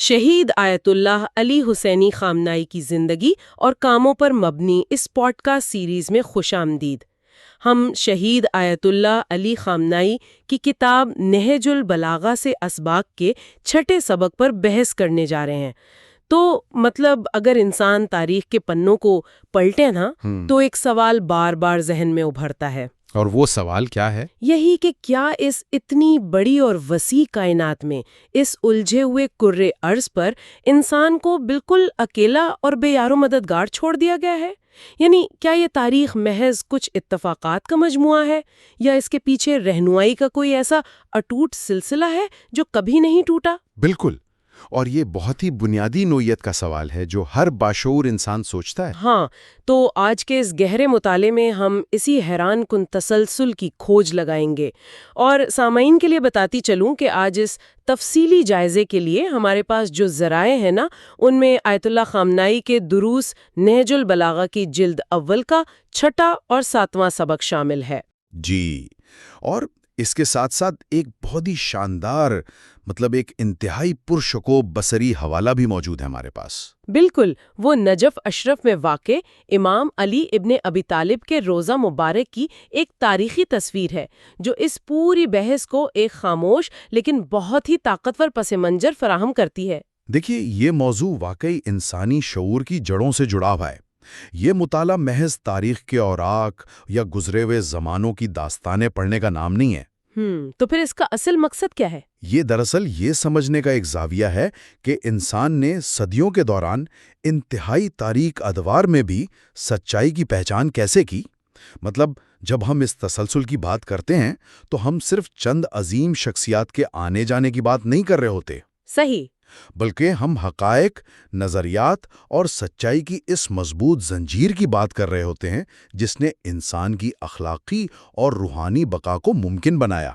شہید آیت اللہ علی حسینی خامنائی کی زندگی اور کاموں پر مبنی اس پوڈ کاسٹ سیریز میں خوش آمدید۔ ہم شہید آیت اللہ علی خامنائی کی کتاب نہج البلاغہ سے اسباق کے چھٹے سبق پر بحث کرنے جا رہے ہیں۔ تو اگر انسان تاریخ کے پنوں کو پلٹے نا تو ایک سوال بار بار ذہن میں ابھرتا ہے، اور وہ سوال کیا ہے؟ یہی کہ کیا اس اتنی بڑی اور وسیع کائنات میں، اس الجھے ہوئے کرۂ ارض پر انسان کو بالکل اکیلا اور بے یار و مددگار چھوڑ دیا گیا ہے؟ یعنی کیا یہ تاریخ محض کچھ اتفاقات کا مجموعہ ہے، یا اس کے پیچھے رہنمائی کا کوئی ایسا اٹوٹ سلسلہ ہے جو کبھی نہیں ٹوٹا؟ بالکل، اور یہ بہت ہی بنیادی نوعیت کا سوال ہے جو ہر باشعور انسان سوچتا ہے۔ ہاں، تو آج کے اس گہرے مطالعے میں ہم اسی حیران کن تسلسل کی کھوج لگائیں گے، اور سامعین کے لیے بتاتی چلوں کہ آج اس تفصیلی جائزے کے لیے ہمارے پاس جو ذرائع ہیں نا، ان میں آیت اللہ خامنائی کے دروس نہج البلاغہ کی جلد اول کا 6واں اور 7واں سبق شامل ہے۔ جی، اور اس کے ساتھ ساتھ ایک بہت ہی شاندار ایک انتہائی پرشکوب بصری حوالہ بھی موجود ہے ہمارے پاس۔ بالکل، وہ نجف اشرف میں واقع امام علی ابن ابی طالب کے روضہ مبارک کی ایک تاریخی تصویر ہے جو اس پوری بحث کو ایک خاموش لیکن بہت ہی طاقتور پس منظر فراہم کرتی ہے۔ دیکھیے، یہ موضوع واقعی انسانی شعور کی جڑوں سے جڑا ہوا ہے۔ یہ مطالعہ محض تاریخ کے اوراق یا گزرے ہوئے زمانوں کی داستانیں پڑھنے کا نام نہیں ہے۔ تو پھر اس کا اصل مقصد کیا ہے؟ یہ دراصل یہ سمجھنے کا ایک زاویہ ہے کہ انسان نے صدیوں کے دوران انتہائی تاریک ادوار میں بھی سچائی کی پہچان کیسے کی۔ جب ہم اس تسلسل کی بات کرتے ہیں تو ہم صرف چند عظیم شخصیات کے آنے جانے کی بات نہیں کر رہے ہوتے۔ صحیح، بلکہ ہم حقائق، نظریات اور سچائی کی اس مضبوط زنجیر کی بات کر رہے ہوتے ہیں جس نے انسان کی اخلاقی اور روحانی بقا کو ممکن بنایا۔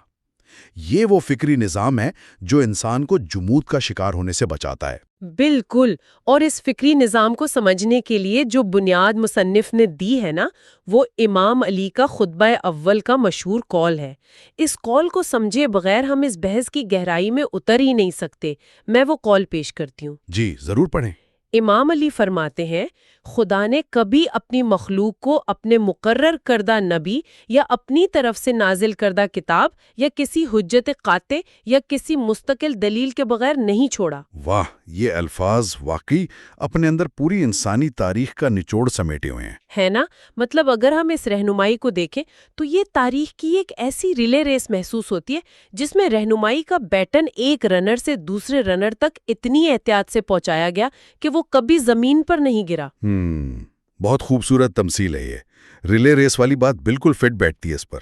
یہ وہ فکری نظام ہے جو انسان کو جمود کا شکار ہونے سے بچاتا ہے۔ بالکل، اور اس فکری نظام کو سمجھنے کے لیے جو بنیاد مصنف نے دی ہے نا، وہ امام علی کا خطبہ اول کا مشہور قول ہے۔ اس قول کو سمجھے بغیر ہم اس بحث کی گہرائی میں اتر ہی نہیں سکتے۔ میں وہ قول پیش کرتی ہوں۔ جی، ضرور پڑھیں۔ امام علی فرماتے ہیں، خدا نے کبھی اپنی مخلوق کو اپنے مقرر کردہ نبی یا اپنی طرف سے نازل کردہ کتاب یا کسی حجت قاطع یا کسی مستقل دلیل کے بغیر نہیں چھوڑا۔ واہ، یہ الفاظ واقعی اپنے اندر پوری انسانی تاریخ کا نچوڑ سمیٹے ہوئے ہیں، ہے نا؟ اگر ہم اس رہنمائی کو دیکھیں تو یہ تاریخ کی ایک ایسی ریلے ریس محسوس ہوتی ہے جس میں رہنمائی کا بیٹن ایک رنر سے دوسرے رنر تک اتنی احتیاط سے پہنچایا گیا کہ وہ کبھی زمین پر نہیں گرا۔ بہت خوبصورت تمثیل ہے یہ۔ ریلے ریس والی بات بالکل فٹ بیٹھتی ہے اس پر۔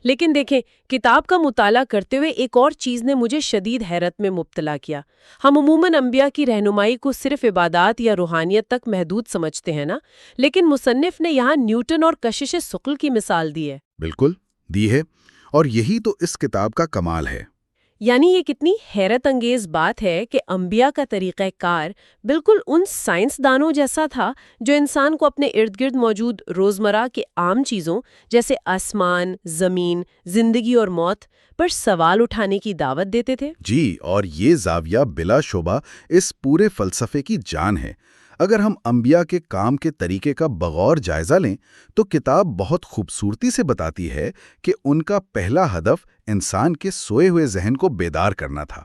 لیکن دیکھیں، کتاب کا مطالعہ کرتے ہوئے ایک اور چیز نے مجھے شدید حیرت میں مبتلا کیا۔ ہم عموماً انبیاء کی رہنمائی کو صرف عبادات یا روحانیت تک محدود سمجھتے ہیں نا، لیکن مصنف نے یہاں نیوٹن اور کشش ثقل کی مثال دی ہے۔ بالکل دی ہے، اور یہی تو اس کتاب کا کمال ہے۔ یعنی یہ کتنی حیرت انگیز بات ہے کہ انبیاء کا طریقہ کار بالکل ان سائنسدانوں جیسا تھا جو انسان کو اپنے ارد گرد موجود روزمرہ کے عام چیزوں جیسے آسمان، زمین، زندگی اور موت پر سوال اٹھانے کی دعوت دیتے تھے۔ جی، اور یہ زاویہ بلا شبہ اس پورے فلسفے کی جان ہے۔ اگر ہم انبیاء کے کام کے طریقے کا بغور جائزہ لیں تو کتاب بہت خوبصورتی سے بتاتی ہے کہ ان کا پہلا ہدف انسان کے سوئے ہوئے ذہن کو بیدار کرنا تھا۔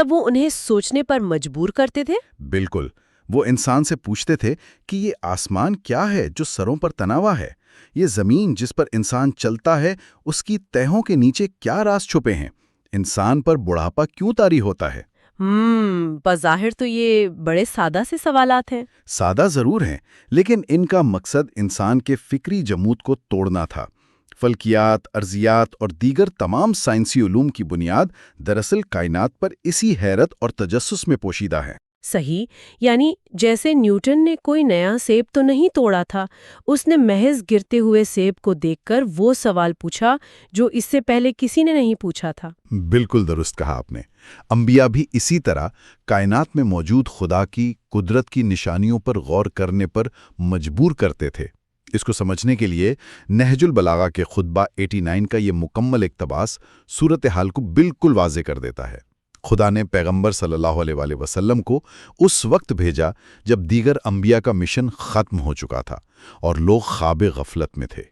وہ انہیں سوچنے پر مجبور کرتے تھے؟ بالکل، وہ انسان سے پوچھتے تھے کہ یہ آسمان کیا ہے جو سروں پر تنا ہوا ہے؟ یہ زمین جس پر انسان چلتا ہے، اس کی تہوں کے نیچے کیا راز چھپے ہیں؟ انسان پر بڑھاپا کیوں طاری ہوتا ہے؟ بظاہر تو یہ بڑے سادہ سے سوالات ہیں۔ سادہ ضرور ہیں، لیکن ان کا مقصد انسان کے فکری جمود کو توڑنا تھا۔ فلکیات، ارضیات اور دیگر تمام سائنسی علوم کی بنیاد دراصل کائنات پر اسی حیرت اور تجسس میں پوشیدہ ہے۔ صحیح، یعنی جیسے نیوٹن نے کوئی نیا سیب تو نہیں توڑا تھا، اس نے محض گرتے ہوئے سیب کو دیکھ کر وہ سوال پوچھا جو اس سے پہلے کسی نے نہیں پوچھا تھا۔ بالکل درست کہا آپ نے۔ انبیاء بھی اسی طرح کائنات میں موجود خدا کی قدرت کی نشانیوں پر غور کرنے پر مجبور کرتے تھے۔ اس کو سمجھنے کے لیے نہج البلاغہ کے خطبہ 89 کا یہ مکمل اقتباس صورتحال کو بالکل واضح کر دیتا ہے۔ خدا نے پیغمبر صلی اللہ علیہ وآلہ وسلم کو اس وقت بھیجا جب دیگر انبیاء کا مشن ختم ہو چکا تھا اور لوگ خواب غفلت میں تھے۔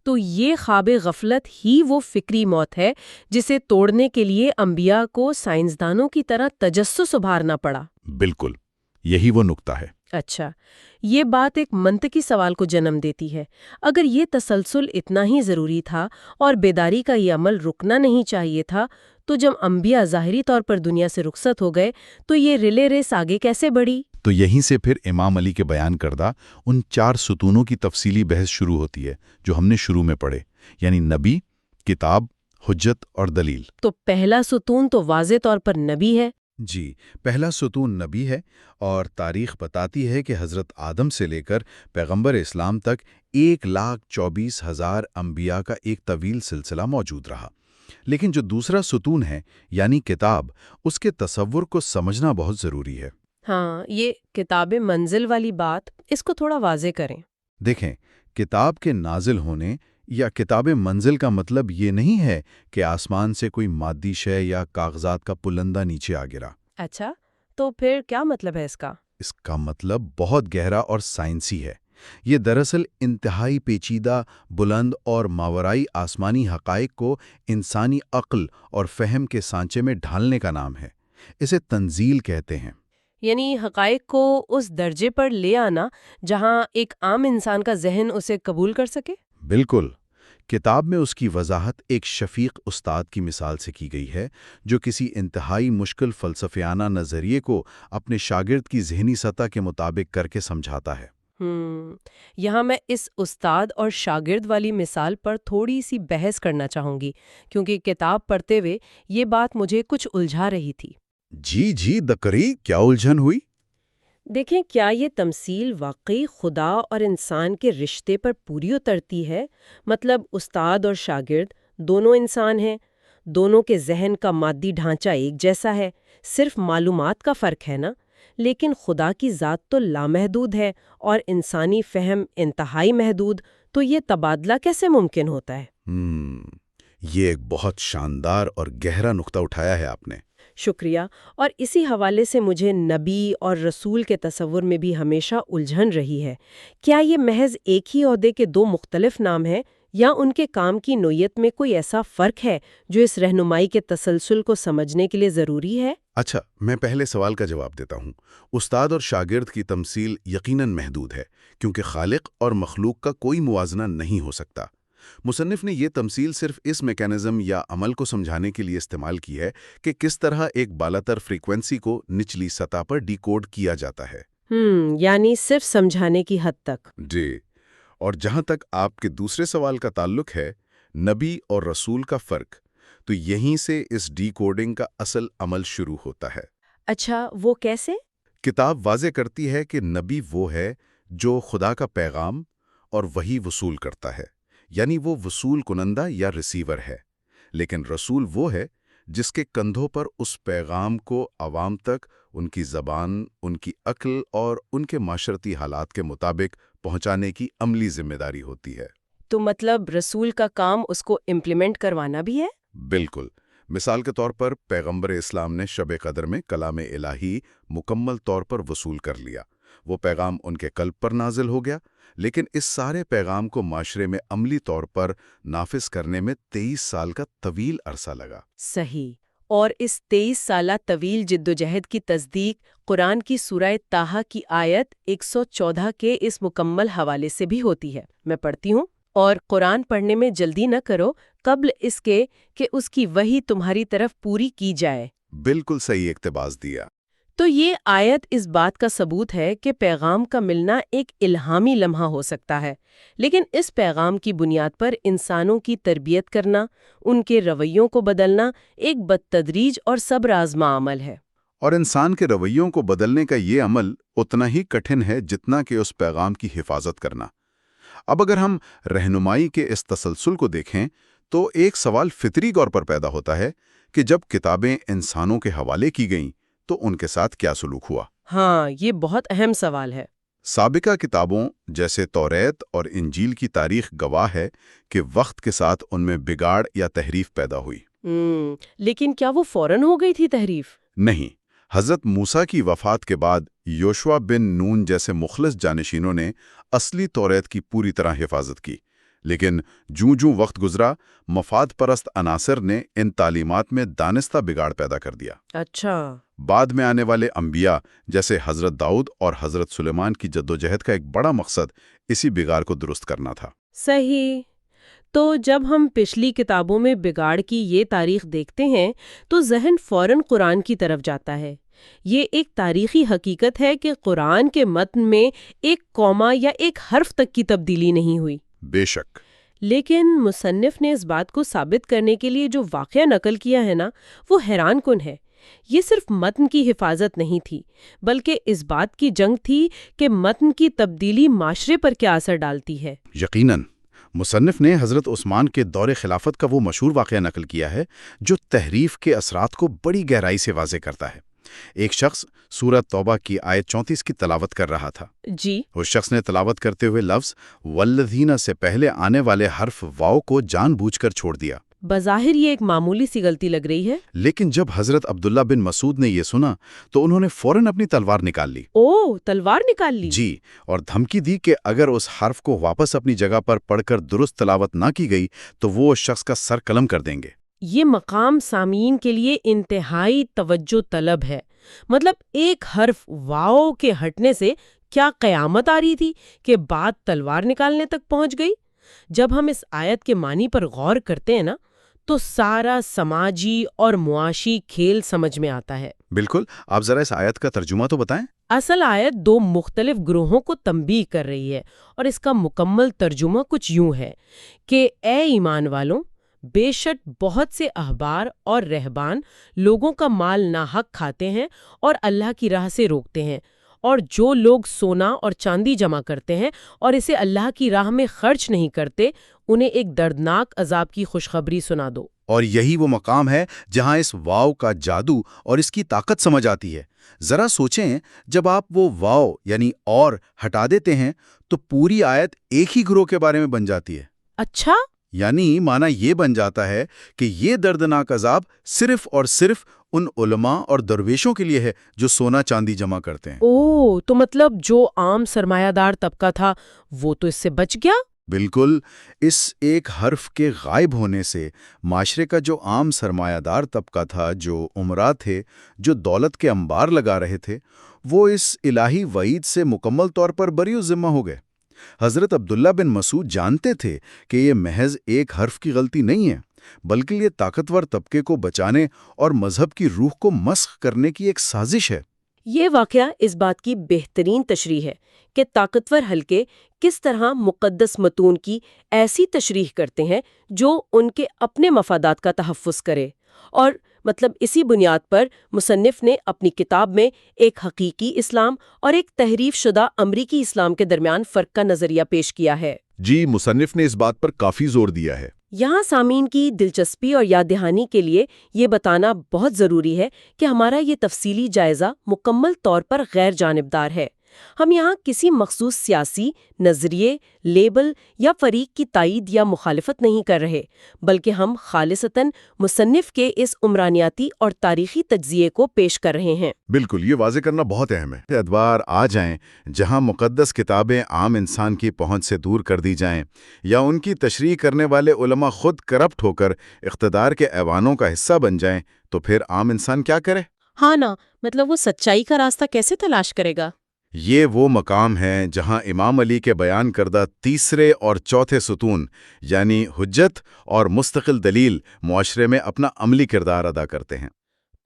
تو یہ خواب غفلت ہی وہ فکری موت ہے جسے توڑنے کے لیے انبیاء کو سائنسدانوں کی طرح تجسس ابھارنا پڑا۔ بالکل، یہی وہ نقطہ ہے۔ اچھا، یہ بات ایک منطقی سوال کو جنم دیتی ہے۔ اگر یہ تسلسل اتنا ہی ضروری تھا اور بیداری کا یہ عمل رکنا نہیں چاہیے تھا، تو جب انبیاء ظاہری طور پر دنیا سے رخصت ہو گئے تو یہ ریلے ریس آگے کیسے بڑھی؟ تو یہیں سے پھر امام علی کے بیان کردہ ان 4 ستونوں کی تفصیلی بحث شروع ہوتی ہے جو ہم نے شروع میں پڑھے، یعنی نبی، کتاب، حجت اور دلیل۔ تو پہلا ستون تو واضح طور پر نبی ہے۔ جی، پہلا ستون نبی ہے، اور تاریخ بتاتی ہے کہ حضرت آدم سے لے کر پیغمبر اسلام تک 1,24,000 انبیاء کا ایک طویل سلسلہ موجود رہا۔ لیکن جو دوسرا ستون ہے یعنی کتاب، اس کے تصور کو سمجھنا بہت ضروری ہے۔ ہاں، یہ کتاب منزل والی بات، اس کو تھوڑا واضح کریں۔ دیکھیں، کتاب کے نازل ہونے یا کتاب منزل کا مطلب یہ نہیں ہے کہ آسمان سے کوئی مادی شے یا کاغذات کا پلندہ نیچے آ گرا۔ اچھا، تو پھر کیا مطلب ہے اس کا؟ اس کا مطلب بہت گہرا اور سائنسی ہے۔ یہ دراصل انتہائی پیچیدہ، بلند اور ماورائی آسمانی حقائق کو انسانی عقل اور فہم کے سانچے میں ڈھالنے کا نام ہے۔ اسے تنزیل کہتے ہیں۔ یعنی حقائق کو اس درجے پر لے آنا جہاں ایک عام انسان کا ذہن اسے قبول کر سکے؟ بالکل۔ کتاب میں اس کی وضاحت ایک شفیق استاد کی مثال سے کی گئی ہے، جو کسی انتہائی مشکل فلسفیانہ نظریے کو اپنے شاگرد کی ذہنی سطح کے مطابق کر کے سمجھاتا ہے۔ یہاں میں اس استاد اور شاگرد والی مثال پر تھوڑی سی بحث کرنا چاہوں گی، کیونکہ کتاب پڑھتے ہوئے یہ بات مجھے کچھ الجھا رہی تھی۔ جی دکری، کیا الجھن ہوئی؟ دیکھیں، کیا یہ تمثیل واقعی خدا اور انسان کے رشتے پر پوری اترتی ہے؟ مطلب استاد اور شاگرد دونوں انسان ہیں، دونوں کے ذہن کا مادی ڈھانچہ ایک جیسا ہے، صرف معلومات کا فرق ہے نا؟ لیکن خدا کی ذات تو لامحدود ہے اور انسانی فہم انتہائی محدود، تو یہ تبادلہ کیسے ممکن ہوتا ہے؟ یہ ایک بہت شاندار اور گہرا نقطہ اٹھایا ہے آپ نے۔ شکریہ۔ اور اسی حوالے سے مجھے نبی اور رسول کے تصور میں بھی ہمیشہ الجھن رہی ہے۔ کیا یہ محض ایک ہی عہدے کے 2 مختلف نام ہیں، یا ان کے کام کی نوعیت میں کوئی ایسا فرق ہے جو اس رہنمائی کے تسلسل کو سمجھنے کے لیے ضروری ہے؟ اچھا، میں پہلے سوال کا جواب دیتا ہوں۔ استاد اور شاگرد کی تمثیل یقیناً محدود ہے، کیونکہ خالق اور مخلوق کا کوئی موازنہ نہیں ہو سکتا۔ مصنف نے یہ تمثیل صرف اس میکانزم یا عمل کو سمجھانے کے لیے استعمال کی ہے کہ کس طرح ایک بالاتر فریکوینسی کو نچلی سطح پر ڈیکوڈ کیا جاتا ہے۔ یعنی صرف سمجھانے کی حد تک۔ جی، اور جہاں تک آپ کے دوسرے سوال کا تعلق ہے، نبی اور رسول کا فرق، تو یہیں سے اس ڈی کوڈنگ کا اصل عمل شروع ہوتا ہے۔ اچھا، وہ کیسے؟ کتاب واضح کرتی ہے کہ نبی وہ ہے جو خدا کا پیغام اور وحی وصول کرتا ہے، یعنی وہ وصول کنندہ یا ریسیور ہے۔ لیکن رسول وہ ہے جس کے کندھوں پر اس پیغام کو عوام تک ان کی زبان، ان کی عقل اور ان کے معاشرتی حالات کے مطابق پہنچانے کی عملی ذمہ داری ہوتی ہے۔ تو مطلب رسول کا کام اس کو امپلیمنٹ کروانا بھی ہے؟ بالکل۔ مثال کے طور پر پیغمبر اسلام نے شب قدر میں کلام الہی مکمل طور پر وصول کر لیا۔ وہ پیغام ان کے قلب پر نازل ہو گیا، لیکن اس سارے پیغام کو معاشرے میں عملی طور پر نافذ کرنے میں 23 سال کا طویل عرصہ لگا۔ صحیح۔ اور اس 23 سالہ طویل جدوجہد کی تصدیق قرآن کی سورہ طٰہٰ کی آیت 114 کے اس مکمل حوالے سے بھی ہوتی ہے۔ میں پڑھتی ہوں، اور قرآن پڑھنے میں جلدی نہ کرو قبل اس کے کہ اس کی وحی تمہاری طرف پوری کی جائے۔ بالکل صحیح اقتباس دیا۔ تو یہ آیت اس بات کا ثبوت ہے کہ پیغام کا ملنا ایک الہامی لمحہ ہو سکتا ہے، لیکن اس پیغام کی بنیاد پر انسانوں کی تربیت کرنا، ان کے رویوں کو بدلنا ایک بدتدریج اور صبر آزما عمل ہے۔ اور انسان کے رویوں کو بدلنے کا یہ عمل اتنا ہی کٹھن ہے جتنا کہ اس پیغام کی حفاظت کرنا۔ اب اگر ہم رہنمائی کے اس تسلسل کو دیکھیں تو ایک سوال فطری طور پر پیدا ہوتا ہے کہ جب کتابیں انسانوں کے حوالے کی گئیں تو ان کے ساتھ کیا سلوک ہوا؟ ہاں، یہ بہت اہم سوال ہے۔ سابقہ کتابوں جیسے توریت اور انجیل کی تاریخ گواہ ہے کہ وقت کے ساتھ ان میں بگاڑ یا تحریف پیدا ہوئی۔ لیکن کیا وہ فوراً ہو گئی تھی تحریف؟ نہیں، حضرت موسیٰ کی وفات کے بعد یوشوا بن نون جیسے مخلص جانشینوں نے اصلی توریت کی پوری طرح حفاظت کی، لیکن جوں وقت گزرا، مفاد پرست عناصر نے ان تعلیمات میں دانستہ بگاڑ پیدا کر دیا۔ اچھا۔ بعد میں آنے والے انبیاء جیسے حضرت داؤد اور حضرت سلیمان کی جدوجہد کا ایک بڑا مقصد اسی بگاڑ کو درست کرنا تھا۔ صحیح۔ تو جب ہم پچھلی کتابوں میں بگاڑ کی یہ تاریخ دیکھتے ہیں تو ذہن فوراً قرآن کی طرف جاتا ہے۔ یہ ایک تاریخی حقیقت ہے کہ قرآن کے متن میں ایک کوما یا ایک حرف تک کی تبدیلی نہیں ہوئی۔ بے شک۔ لیکن مصنف نے اس بات کو ثابت کرنے کے لیے جو واقعہ نقل کیا ہے نا، وہ حیران کن ہے۔ یہ صرف متن کی حفاظت نہیں تھی، بلکہ اس بات کی جنگ تھی کہ متن کی تبدیلی معاشرے پر کیا اثر ڈالتی ہے۔ یقیناً مصنف نے حضرت عثمان کے دور خلافت کا وہ مشہور واقعہ نقل کیا ہے جو تحریف کے اثرات کو بڑی گہرائی سے واضح کرتا ہے۔ ایک شخص سورۃ توبہ کی آیت 34 کی تلاوت کر رہا تھا۔ جی۔ اس شخص نے تلاوت کرتے ہوئے لفظ والذین سے پہلے آنے والے حرف واو کو جان بوجھ کر چھوڑ دیا۔ بظاہر یہ ایک معمولی سی غلطی لگ رہی ہے، لیکن جب حضرت عبداللہ بن مسعود نے یہ سنا تو انہوں نے فوراً اپنی تلوار نکال لی۔ تلوار نکال لی؟ جی، اور دھمکی دی کہ اگر اس حرف کو واپس اپنی جگہ پر پڑھ کر درست تلاوت نہ کی گئی تو وہ اس شخص کا سر قلم کر دیں گے۔ یہ مقام سامعین کے لیے انتہائی توجہ طلب ہے۔ مطلب ایک حرف واو کے ہٹنے سے کیا قیامت آ رہی تھی کہ بات تلوار نکالنے تک پہنچ گئی؟ جب ہم اس آیت کے معنی پر غور کرتے ہیں نا، تو سارا سماجی اور معاشی کھیل سمجھ میں آتا ہے۔ بالکل، آپ ذرا اس آیت کا ترجمہ تو بتائیں۔ اصل آیت دو مختلف گروہوں کو تنبیہ کر رہی ہے، اور اس کا مکمل ترجمہ کچھ یوں ہے کہ اے ایمان والوں، بے شک بہت سے احبار اور رہبان لوگوں کا مال ناحق کھاتے ہیں اور اللہ کی راہ سے روکتے ہیں، اور جو لوگ سونا اور چاندی جمع کرتے ہیں اور اسے اللہ کی راہ میں خرچ نہیں کرتے، انہیں ایک دردناک عذاب کی خوشخبری سنا دو۔ اور یہی وہ مقام ہے جہاں اس واو کا جادو اور اس کی طاقت سمجھ آتی ہے۔ ذرا سوچیں، جب آپ وہ واو یعنی اور ہٹا دیتے ہیں تو پوری آیت ایک ہی گروہ کے بارے میں بن جاتی ہے۔ اچھا؟ یعنی معنی یہ بن جاتا ہے کہ یہ دردناک عذاب صرف اور صرف ان علماء اور درویشوں کے لیے ہے جو سونا چاندی جمع کرتے ہیں۔ تو مطلب جو عام سرمایہ دار طبقہ تھا وہ تو اس سے بچ گیا؟ بالکل، اس ایک حرف کے غائب ہونے سے معاشرے کا جو عام سرمایہ دار طبقہ تھا، جو امراء تھے، جو دولت کے انبار لگا رہے تھے، وہ اس الہی وعید سے مکمل طور پر بری ذمہ ہو گئے۔ حضرت عبداللہ بن مسعود جانتے تھے کہ یہ محض ایک حرف کی غلطی نہیں ہے، بلکہ یہ طاقتور طبقے کو بچانے اور مذہب کی روح کو مسخ کرنے کی ایک سازش ہے۔ یہ واقعہ اس بات کی بہترین تشریح ہے کہ طاقتور حلقے کس طرح مقدس متون کی ایسی تشریح کرتے ہیں جو ان کے اپنے مفادات کا تحفظ کرے، اور اسی بنیاد پر مصنف نے اپنی کتاب میں ایک حقیقی اسلام اور ایک تحریف شدہ امریکی اسلام کے درمیان فرق کا نظریہ پیش کیا ہے۔ جی، مصنف نے اس بات پر کافی زور دیا ہے۔ یہاں سامعین کی دلچسپی اور یاد دہانی کے لیے یہ بتانا بہت ضروری ہے کہ ہمارا یہ تفصیلی جائزہ مکمل طور پر غیر جانبدار ہے۔ ہم یہاں کسی مخصوص سیاسی نظریے، لیبل یا فریق کی تائید یا مخالفت نہیں کر رہے، بلکہ ہم خالصتاً مصنف کے اس عمرانیاتی اور تاریخی تجزیے کو پیش کر رہے ہیں۔ بالکل، یہ واضح کرنا بہت اہم ہے۔ ادوار آ جائیں جہاں مقدس کتابیں عام انسان کی پہنچ سے دور کر دی جائیں، یا ان کی تشریح کرنے والے علماء خود کرپٹ ہو کر اقتدار کے ایوانوں کا حصہ بن جائیں، تو پھر عام انسان کیا کرے؟ ہاں نا، وہ سچائی کا راستہ کیسے تلاش کرے گا؟ یہ وہ مقام ہے جہاں امام علی کے بیان کردہ تیسرے اور چوتھے ستون یعنی حجت اور مستقل دلیل معاشرے میں اپنا عملی کردار ادا کرتے ہیں۔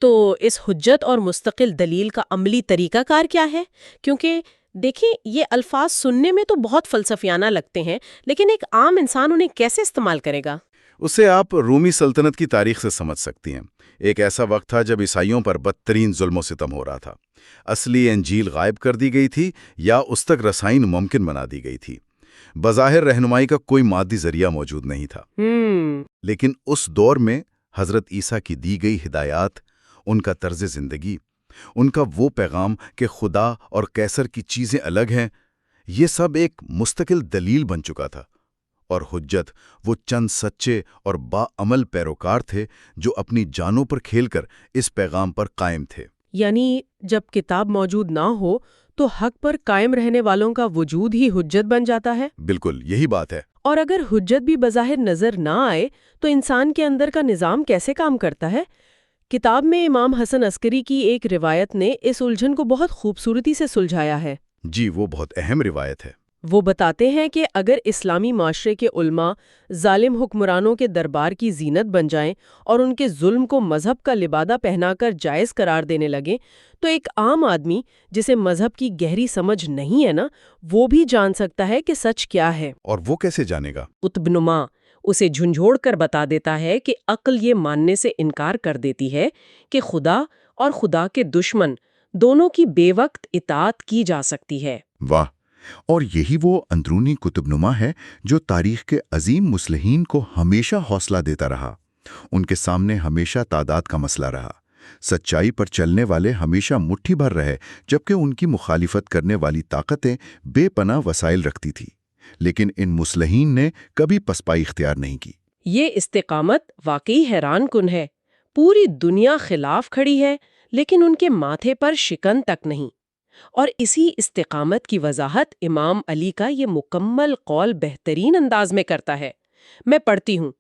تو اس حجت اور مستقل دلیل کا عملی طریقہ کار کیا ہے؟ کیونکہ دیکھیں، یہ الفاظ سننے میں تو بہت فلسفیانہ لگتے ہیں، لیکن ایک عام انسان انہیں کیسے استعمال کرے گا؟ اسے آپ رومی سلطنت کی تاریخ سے سمجھ سکتی ہیں۔ ایک ایسا وقت تھا جب عیسائیوں پر بدترین ظلم و ستم ہو رہا تھا۔ اصلی انجیل غائب کر دی گئی تھی یا اس تک رسائی ممکن بنا دی گئی تھی۔ بظاہر رہنمائی کا کوئی مادی ذریعہ موجود نہیں تھا۔ لیکن اس دور میں حضرت عیسیٰ کی دی گئی ہدایات، ان کا طرز زندگی، ان کا وہ پیغام کہ خدا اور قیصر کی چیزیں الگ ہیں، یہ سب ایک مستقل دلیل بن چکا تھا۔ اور حجت وہ چند سچے اور باعمل پیروکار تھے جو اپنی جانوں پر کھیل کر اس پیغام پر قائم تھے۔ یعنی جب کتاب موجود نہ ہو تو حق پر قائم رہنے والوں کا وجود ہی حجت بن جاتا ہے؟ بالکل یہی بات ہے۔ اور اگر حجت بھی بظاہر نظر نہ آئے تو انسان کے اندر کا نظام کیسے کام کرتا ہے؟ کتاب میں امام حسن عسکری کی ایک روایت نے اس الجھن کو بہت خوبصورتی سے سلجھایا ہے۔ جی، وہ بہت اہم روایت ہے۔ وہ بتاتے ہیں کہ اگر اسلامی معاشرے کے علماء ظالم حکمرانوں کے دربار کی زینت بن جائیں اور ان کے ظلم کو مذہب کا لبادہ پہنا کر جائز قرار دینے لگیں تو ایک عام آدمی جسے مذہب کی گہری سمجھ نہیں ہے نا، وہ بھی جان سکتا ہے کہ سچ کیا ہے۔ اور وہ کیسے جانے گا؟ قطب نما اسے جھنجھوڑ کر بتا دیتا ہے کہ عقل یہ ماننے سے انکار کر دیتی ہے کہ خدا اور خدا کے دشمن دونوں کی بے وقت اطاعت کی جا سکتی ہے۔ واہ! اور یہی وہ اندرونی قطب نما ہے جو تاریخ کے عظیم مصلحین کو ہمیشہ حوصلہ دیتا رہا۔ ان کے سامنے ہمیشہ تعداد کا مسئلہ رہا۔ سچائی پر چلنے والے ہمیشہ مٹھی بھر رہے، جبکہ ان کی مخالفت کرنے والی طاقتیں بے پناہ وسائل رکھتی تھی۔ لیکن ان مصلحین نے کبھی پسپائی اختیار نہیں کی۔ یہ استقامت واقعی حیران کن ہے۔ پوری دنیا خلاف کھڑی ہے لیکن ان کے ماتھے پر شکن تک نہیں۔ اور اسی استقامت کی وضاحت امام علی کا یہ مکمل قول بہترین انداز میں کرتا ہے۔ میں پڑھتی ہوں،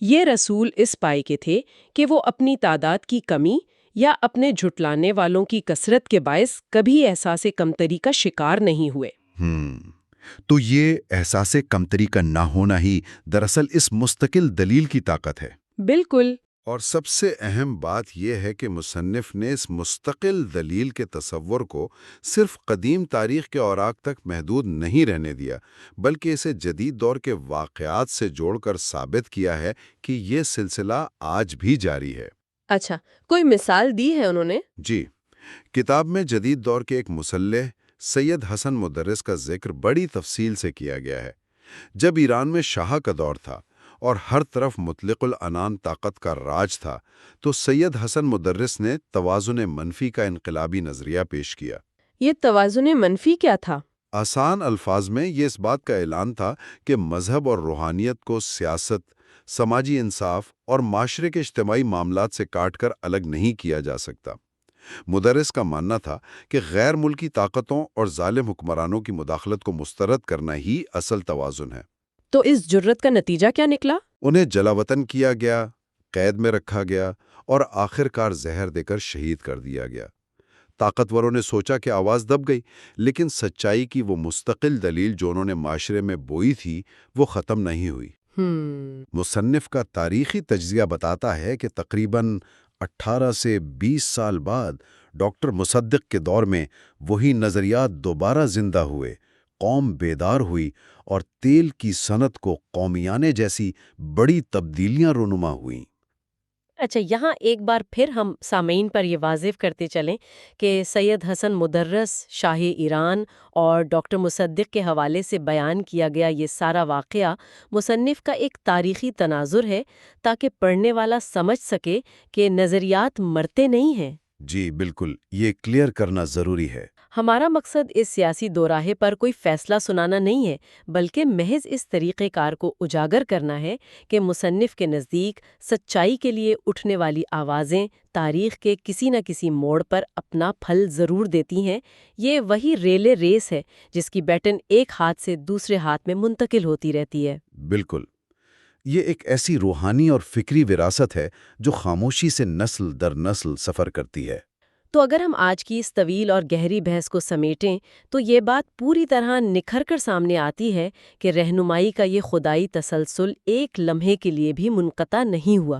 یہ رسول اس پائے کے تھے کہ وہ اپنی تعداد کی کمی یا اپنے جھٹلانے والوں کی کثرت کے باعث کبھی احساس کمتری کا شکار نہیں ہوئے۔ تو یہ احساس کمتری کا نہ ہونا ہی دراصل اس مستقل دلیل کی طاقت ہے۔ بالکل۔ اور سب سے اہم بات یہ ہے کہ مصنف نے اس مستقل دلیل کے تصور کو صرف قدیم تاریخ کے اوراق تک محدود نہیں رہنے دیا، بلکہ اسے جدید دور کے واقعات سے جوڑ کر ثابت کیا ہے کہ یہ سلسلہ آج بھی جاری ہے۔ اچھا، کوئی مثال دی ہے انہوں نے؟ جی، کتاب میں جدید دور کے ایک مصلح سید حسن مدرس کا ذکر بڑی تفصیل سے کیا گیا ہے۔ جب ایران میں شاہ کا دور تھا اور ہر طرف مطلق العنان طاقت کا راج تھا تو سید حسن مدرس نے توازن منفی کا انقلابی نظریہ پیش کیا۔ یہ توازن منفی کیا تھا؟ آسان الفاظ میں یہ اس بات کا اعلان تھا کہ مذہب اور روحانیت کو سیاست، سماجی انصاف اور معاشرے کے اجتماعی معاملات سے کاٹ کر الگ نہیں کیا جا سکتا۔ مدرس کا ماننا تھا کہ غیر ملکی طاقتوں اور ظالم حکمرانوں کی مداخلت کو مسترد کرنا ہی اصل توازن ہے۔ تو اس جرت کا نتیجہ کیا نکلا؟ انہیں جلا وطن کیا گیا، قید میں رکھا گیا اور آخر کار زہر دے کر شہید کر دیا گیا۔ طاقتوروں نے سوچا کہ آواز دب گئی، لیکن سچائی کی وہ مستقل دلیل جو انہوں نے معاشرے میں بوئی تھی وہ ختم نہیں ہوئی۔ مصنف کا تاریخی تجزیہ بتاتا ہے کہ تقریباً 18 سے 20 سال بعد ڈاکٹر مصدق کے دور میں وہی نظریات دوبارہ زندہ ہوئے، قوم بیدار ہوئی اور تیل کی صنعت کو قومیانے جیسی بڑی تبدیلیاں رونما ہوئیں۔ اچھا، یہاں ایک بار پھر ہم سامعین پر یہ واضح کرتے چلیں کہ سید حسن مدرس، شاہ ایران اور ڈاکٹر مصدق کے حوالے سے بیان کیا گیا یہ سارا واقعہ مصنف کا ایک تاریخی تناظر ہے تاکہ پڑھنے والا سمجھ سکے کہ نظریات مرتے نہیں ہیں۔ جی بالکل، یہ کلیئر کرنا ضروری ہے۔ ہمارا مقصد اس سیاسی دوراہے پر کوئی فیصلہ سنانا نہیں ہے، بلکہ محض اس طریقہ کار کو اجاگر کرنا ہے کہ مصنف کے نزدیک سچائی کے لیے اٹھنے والی آوازیں تاریخ کے کسی نہ کسی موڑ پر اپنا پھل ضرور دیتی ہیں۔ یہ وہی ریلے ریس ہے جس کی بیٹن ایک ہاتھ سے دوسرے ہاتھ میں منتقل ہوتی رہتی ہے۔ بالکل، یہ ایک ایسی روحانی اور فکری وراثت ہے جو خاموشی سے نسل در نسل سفر کرتی ہے۔ تو اگر ہم آج کی اس طویل اور گہری بحث کو سمیٹیں تو یہ بات پوری طرح نکھر کر سامنے آتی ہے کہ رہنمائی کا یہ خدائی تسلسل ایک لمحے کے لیے بھی منقطع نہیں ہوا۔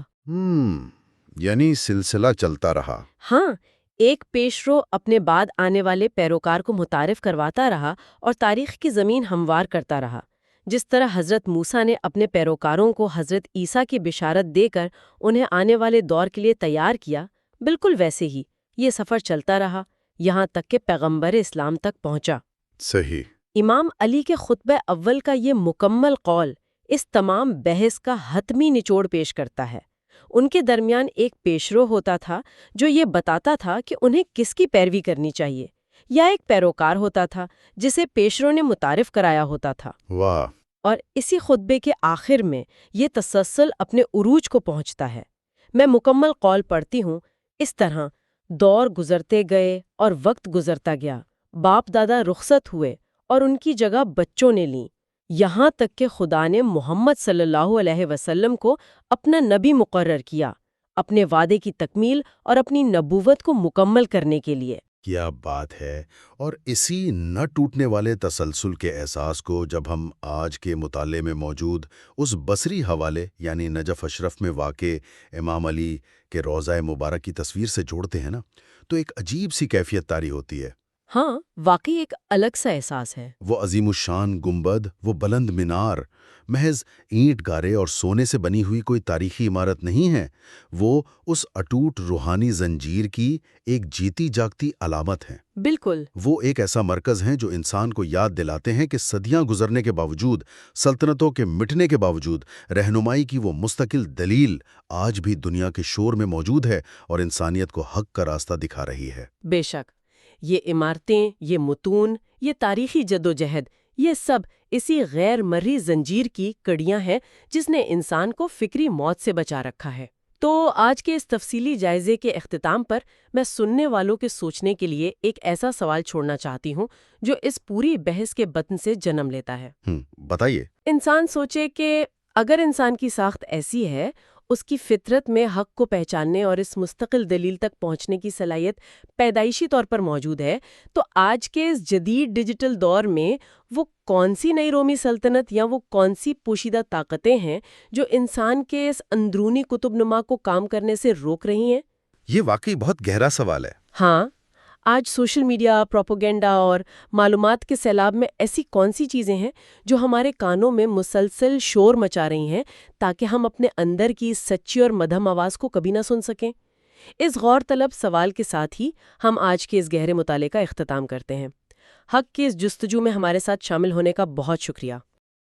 یعنی سلسلہ چلتا رہا۔ ہاں، ایک پیشرو اپنے بعد آنے والے پیروکار کو متعارف کرواتا رہا اور تاریخ کی زمین ہموار کرتا رہا۔ جس طرح حضرت موسیٰ نے اپنے پیروکاروں کو حضرت عیسیٰ کی بشارت دے کر انہیں آنے والے دور کے لیے تیار کیا، بالکل ویسے ہی یہ سفر چلتا رہا یہاں تک کہ پیغمبر اسلام تک پہنچا۔ صحیح۔ امام علی کے خطبہ اول کا یہ مکمل قول اس تمام بحث کا حتمی نچوڑ پیش کرتا ہے۔ ان کے درمیان ایک پیشرو ہوتا تھا جو یہ بتاتا تھا کہ انہیں کس کی پیروی کرنی چاہیے، یا ایک پیروکار ہوتا تھا جسے پیشرو نے متعارف کرایا ہوتا تھا۔ واہ! اور اسی خطبے کے آخر میں یہ تسلسل اپنے عروج کو پہنچتا ہے۔ میں مکمل قول پڑھتی ہوں، اس طرح دور گزرتے گئے اور وقت گزرتا گیا، باپ دادا رخصت ہوئے اور ان کی جگہ بچوں نے لیں، یہاں تک کہ خدا نے محمد صلی اللہ علیہ وسلم کو اپنا نبی مقرر کیا، اپنے وعدے کی تکمیل اور اپنی نبوت کو مکمل کرنے کے لیے۔ کیا بات ہے! اور اسی نہ ٹوٹنے والے تسلسل کے احساس کو جب ہم آج کے مطالعے میں موجود اس بصری حوالے یعنی نجف اشرف میں واقع امام علی کے روضہ مبارک کی تصویر سے جوڑتے ہیں نا، تو ایک عجیب سی کیفیت طاری ہوتی ہے۔ ہاں، واقعی ایک الگ سا احساس ہے۔ وہ عظیم الشان گنبد، وہ بلند مینار، محض اینٹ گارے اور سونے سے بنی ہوئی کوئی تاریخی عمارت نہیں ہے، وہ اس اٹوٹ روحانی زنجیر کی ایک جیتی جاگتی علامت ہے۔ بالکل۔ وہ ایک ایسا مرکز ہیں جو انسان کو یاد دلاتے ہیں کہ صدیاں گزرنے کے باوجود، سلطنتوں کے مٹنے کے باوجود، رہنمائی کی وہ مستقل دلیل آج بھی دنیا کے شور میں موجود ہے اور انسانیت کو حق کا راستہ دکھا رہی ہے۔ بے شک، یہ عمارتیں، یہ متون، یہ تاریخی جدوجہد، یہ سب اسی غیر مرئی زنجیر کی کڑیاں ہیں جس نے انسان کو فکری موت سے بچا رکھا ہے۔ تو آج کے اس تفصیلی جائزے کے اختتام پر میں سننے والوں کے سوچنے کے لیے ایک ایسا سوال چھوڑنا چاہتی ہوں جو اس پوری بحث کے بطن سے جنم لیتا ہے۔ بتائیے۔ انسان سوچے کہ اگر انسان کی ساخت ایسی ہے، اس کی فطرت میں حق کو پہچاننے اور اس مستقل دلیل تک پہنچنے کی صلاحیت پیدائشی طور پر موجود ہے، تو آج کے اس جدید ڈیجیٹل دور میں وہ کون سی نئی رومی سلطنت یا وہ کون سی پوشیدہ طاقتیں ہیں جو انسان کے اس اندرونی قطب نما کو کام کرنے سے روک رہی ہیں؟ یہ واقعی بہت گہرا سوال ہے۔ ہاں، آج سوشل میڈیا، پروپیگنڈا اور معلومات کے سیلاب میں ایسی کون سی چیزیں ہیں جو ہمارے کانوں میں مسلسل شور مچا رہی ہیں تاکہ ہم اپنے اندر کی سچی اور مدھم آواز کو کبھی نہ سن سکیں؟ اس غور طلب سوال کے ساتھ ہی ہم آج کے اس گہرے مطالعے کا اختتام کرتے ہیں۔ حق کی اس جستجو میں ہمارے ساتھ شامل ہونے کا بہت شکریہ۔